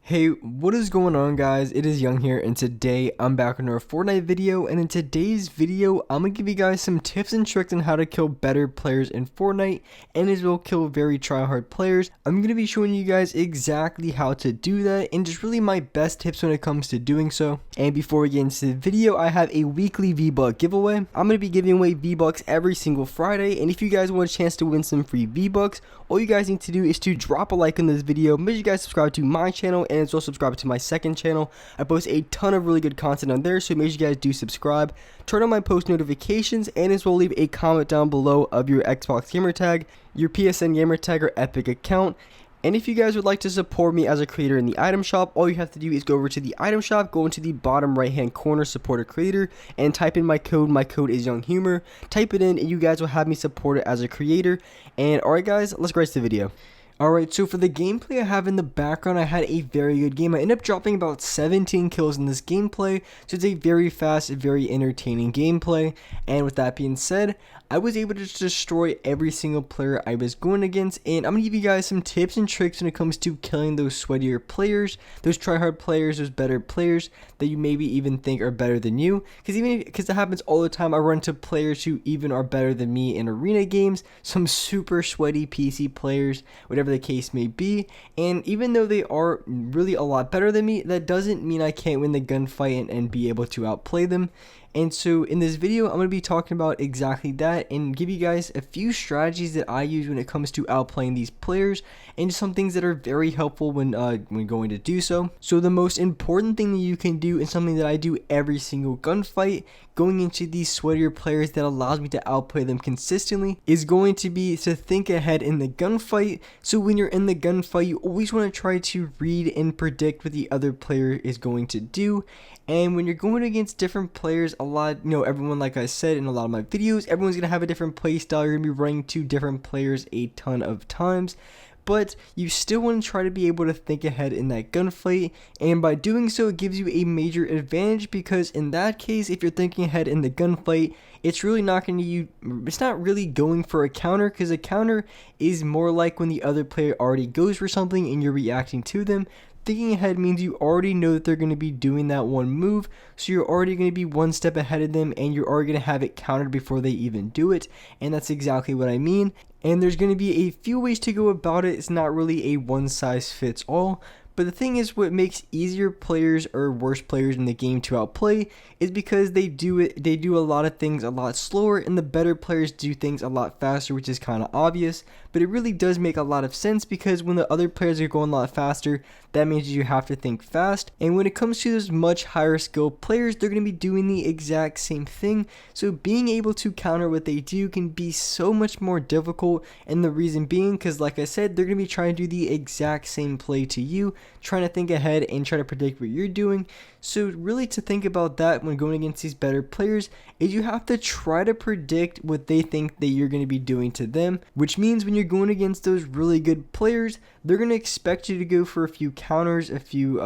Hey, what is going on, guys? It is Young here, and today I'm back with another Fortnite video. And in today's video, I'm gonna give you guys some tips and tricks on how to kill better players in Fortnite, and as well kill very tryhard players. I'm gonna be showing you guys exactly how to do that, and just really my best tips when it comes to doing so. And before we get into the video, I have a weekly V-Buck giveaway. I'm gonna be giving away V-Bucks every single Friday, and if you guys want a chance to win some free V-Bucks, all you guys need to do is to drop a like on this video. Make sure you guys subscribe to my channel and as well subscribe to my second channel. I post a ton of really good content on there, so make sure you guys do subscribe. Turn on my post notifications, and as well leave a comment down below of your Xbox gamer tag, your PSN gamer tag, or Epic account. And if you guys would like to support me as a creator in the item shop, all you have to do is go over to the item shop, go into the bottom right hand corner, support a creator, and type in my code. My code is Young Humor. Type it in and you guys will have me supported as a creator. And alright guys, let's get right to the video. Alright, so for the gameplay I have in the background, I had a very good game. I ended up dropping about 17 kills in this gameplay, so it's a very fast, very entertaining gameplay. And with that being said, I was able to destroy every single player I was going against, and I'm going to give you guys some tips and tricks when it comes to killing those sweatier players, those tryhard players, those better players that you maybe even think are better than you, because that happens all the time. I run into players who even are better than me in arena games, some super sweaty PC players, whatever the case may be, and even though they are really a lot better than me, that doesn't mean I can't win the gunfight and be able to outplay them. And so in this video, I'm going to be talking about exactly that and give you guys a few strategies that I use when it comes to outplaying these players, and some things that are very helpful when going to do so. So the most important thing that you can do, and something that I do every single gunfight, going into these sweatier players that allows me to outplay them consistently, is going to be to think ahead in the gunfight. So when you're in the gunfight, you always want to try to read and predict what the other player is going to do. And when you're going against different players, a lot, everyone, like I said in a lot of my videos, everyone's going to have a different play style. You're going to be running to different players a ton of times, but you still want to try to be able to think ahead in that gunfight, and by doing so, it gives you a major advantage, because in that case, if you're thinking ahead in the gunfight, it's really not going to it's not really going for a counter, because a counter is more like when the other player already goes for something and you're reacting to them. Thinking ahead means you already know that they're going to be doing that one move, so you're already going to be one step ahead of them, and you're already going to have it countered before they even do it, and that's exactly what I mean. And there's going to be a few ways to go about it. It's not really a one size fits all. But the thing is, what makes easier players or worse players in the game to outplay is because they do a lot of things a lot slower, and the better players do things a lot faster, which is kind of obvious, but it really does make a lot of sense, because when the other players are going a lot faster, that means you have to think fast. And when it comes to those much higher skill players, they're going to be doing the exact same thing. So being able to counter what they do can be so much more difficult, and the reason being because, like I said, they're going to be trying to do the exact same play to you, trying to think ahead and try to predict what you're doing. So really, to think about that when going against these better players is you have to try to predict what they think that you're going to be doing to them, which means when you're going against those really good players, they're going to expect you to go for a few counters, a few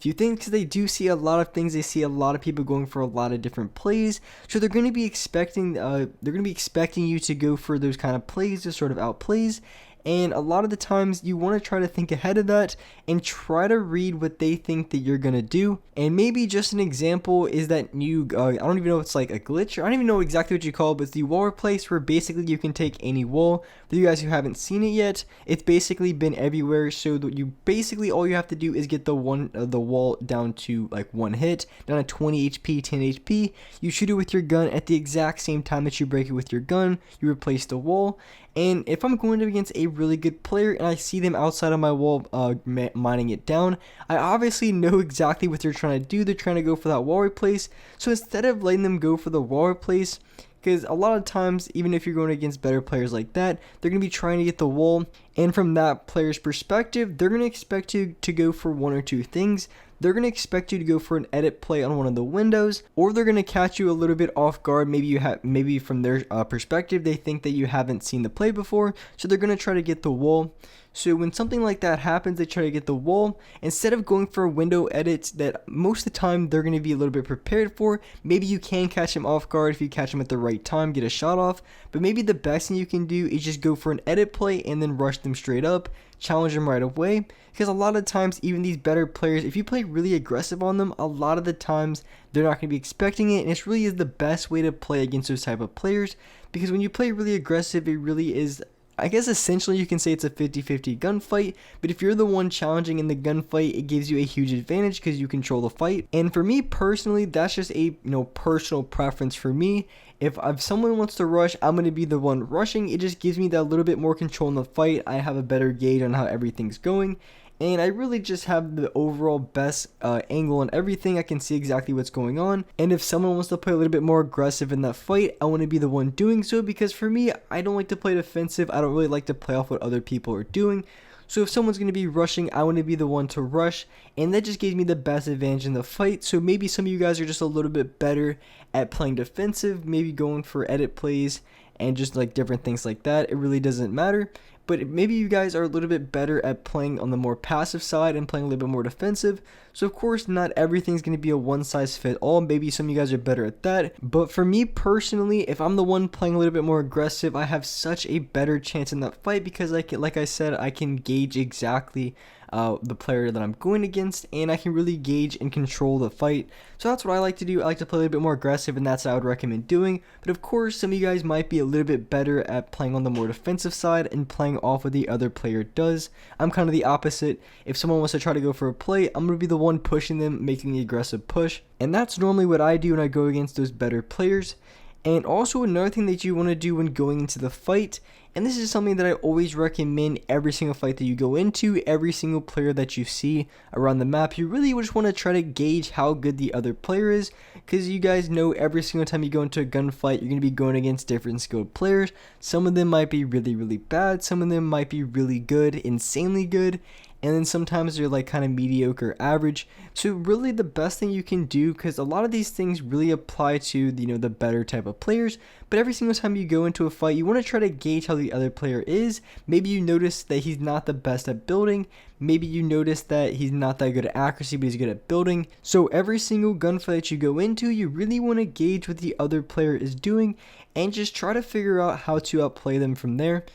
things, because they do see a lot of things. They see a lot of people going for a lot of different plays, so they're going to be expecting you to go for those kind of plays, to sort of outplays. And a lot of the times you want to try to think ahead of that and try to read what they think that you're going to do. And maybe just an example is that I don't even know if it's like a glitch, or I don't even know exactly what you call it, but it's the wall replace, where basically you can take any wall. For you guys who haven't seen it yet, it's basically been everywhere, so that you basically, all you have to do is get the wall down to like one hit, down to 20 HP, 10 HP. You shoot it with your gun at the exact same time that you break it with your gun. You replace the wall. And if I'm going up against a really good player and I see them outside of my wall mining it down, I obviously know exactly what they're trying to do. They're trying to go for that wall replace. So instead of letting them go for the wall replace, because a lot of times, even if you're going against better players like that, they're going to be trying to get the wall, and from that player's perspective, they're going to expect you to go for one or two things. They're going to expect you to go for an edit play on one of the windows, or they're going to catch you a little bit off guard. Maybe from their perspective, they think that you haven't seen the play before, so they're going to try to get the wall. So when something like that happens, they try to get the wall. Instead of going for window edits that most of the time they're going to be a little bit prepared for, maybe you can catch them off guard if you catch them at the right time, get a shot off. But maybe the best thing you can do is just go for an edit play and then rush them straight up, challenge them right away, because a lot of times even these better players, if you play really aggressive on them, a lot of the times they're not going to be expecting it, and it really is the best way to play against those type of players, because when you play really aggressive, it really is, I guess essentially you can say it's a 50-50 gunfight, but if you're the one challenging in the gunfight, it gives you a huge advantage because you control the fight. And for me personally, that's just a personal preference for me. If someone wants to rush, I'm going to be the one rushing. It just gives me that little bit more control in the fight. I have a better gauge on how everything's going. And I really just have the overall best angle on everything. I can see exactly what's going on. And if someone wants to play a little bit more aggressive in that fight, I want to be the one doing so, because for me, I don't like to play defensive. I don't really like to play off what other people are doing. So if someone's going to be rushing, I want to be the one to rush, and that just gives me the best advantage in the fight. So maybe some of you guys are just a little bit better at playing defensive, maybe going for edit plays and just like different things like that. It really doesn't matter. But maybe you guys are a little bit better at playing on the more passive side and playing a little bit more defensive. So of course, not everything's going to be a one size fit all. Maybe some of you guys are better at that. But for me personally, if I'm the one playing a little bit more aggressive, I have such a better chance in that fight, because like I said, I can gauge exactly the player that I'm going against, and I can really gauge and control the fight. So that's what I like to do. I like to play a little bit more aggressive, and that's what I would recommend doing. But of course, some of you guys might be a little bit better at playing on the more defensive side and playing off what the other player does. I'm kind of the opposite. If someone wants to try to go for a play, I'm going to be the one pushing them, making the aggressive push. And that's normally what I do when I go against those better players. And also another thing that you want to do when going into the fight, and this is something that I always recommend every single fight that you go into, every single player that you see around the map, you really just want to try to gauge how good the other player is, because you guys know every single time you go into a gunfight, you're going to be going against different skilled players. Some of them might be really, really bad, some of them might be really good, insanely good, and then sometimes they're like kind of mediocre, average. So really the best thing you can do, because a lot of these things really apply to the better type of players, but every single time you go into a fight, you want to try to gauge how the other player is. Maybe you notice that he's not the best at building. Maybe you notice that he's not that good at accuracy, but he's good at building. So every single gunfight that you go into, you really want to gauge what the other player is doing and just try to figure out how to outplay them from there.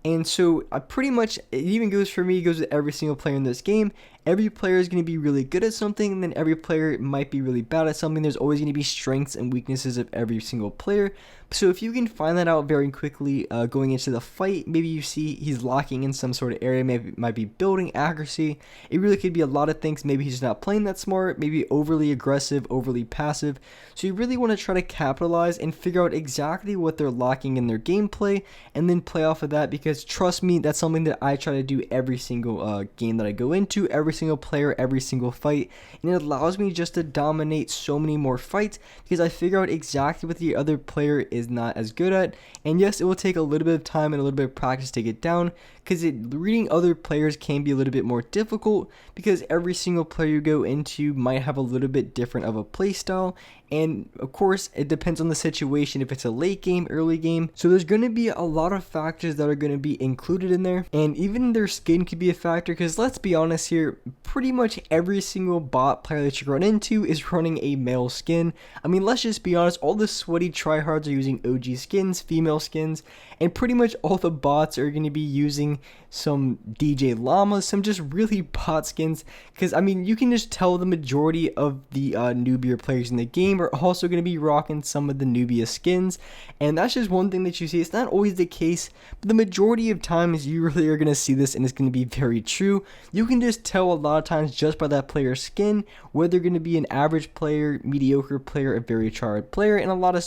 And so pretty much, it even goes for me, it goes with every single player in this game. Every player is going to be really good at something, and then every player might be really bad at something. There's always going to be strengths and weaknesses of every single player. So if you can find that out very quickly going into the fight, maybe you see he's lacking in some sort of area, maybe might be building, accuracy. It really could be a lot of things. Maybe he's not playing that smart, maybe overly aggressive, overly passive. So you really want to try to capitalize and figure out exactly what they're lacking in their gameplay, and then play off of that, because trust me, that's something that I try to do every single game that I go into, every single player, every single fight, and it allows me just to dominate so many more fights, because I figure out exactly what the other player is not as good at. And yes, it will take a little bit of time and a little bit of practice to get down, because reading other players can be a little bit more difficult, because every single player you go into might have a little bit different of a play style. And of course, it depends on the situation, if it's a late game, early game. So there's going to be a lot of factors that are going to be included in there. And even their skin could be a factor, because let's be honest here, pretty much every single bot player that you run into is running a male skin. I mean, let's just be honest, all the sweaty tryhards are using OG skins, female skins, and pretty much all the bots are going to be using some DJ llamas, some just really bot skins, because I mean, you can just tell the majority of the newbie players in the game are also going to be rocking some of the newbie skins, and that's just one thing that you see. It's not always the case, but the majority of times you really are going to see this, and it's going to be very true. You can just tell a lot of times just by that player's skin whether they're going to be an average player, mediocre player, a very tryhard player, and a lot of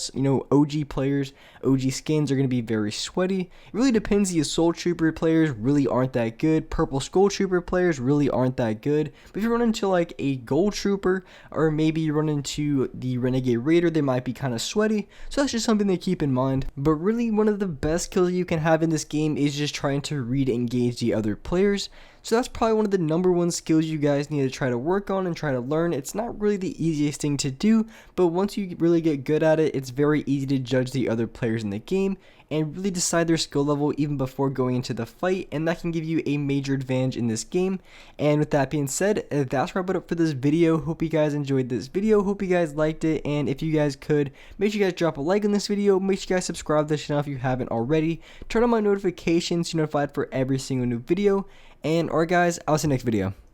OG players, OG skins are going to be very sweaty. It really depends. The Assault Trooper players really aren't that good. Purple Skull Trooper players really aren't that good. But if you run into like a Gold Trooper, or maybe you run into the Renegade Raider, they might be kind of sweaty. So that's just something to keep in mind. But really, one of the best kills you can have in this game is just trying to read and engage the other players. So that's probably one of the number one skills you guys need to try to work on and try to learn. It's not really the easiest thing to do, but once you really get good at it, it's very easy to judge the other players in the game and really decide their skill level even before going into the fight, and that can give you a major advantage in this game. And with that being said, that's wrap it up for this video. Hope you guys enjoyed this video, hope you guys liked it, and if you guys could, make sure you guys drop a like on this video, make sure you guys subscribe to the channel if you haven't already, turn on my notifications so you're notified for every single new video, and alright guys, I'll see you next video.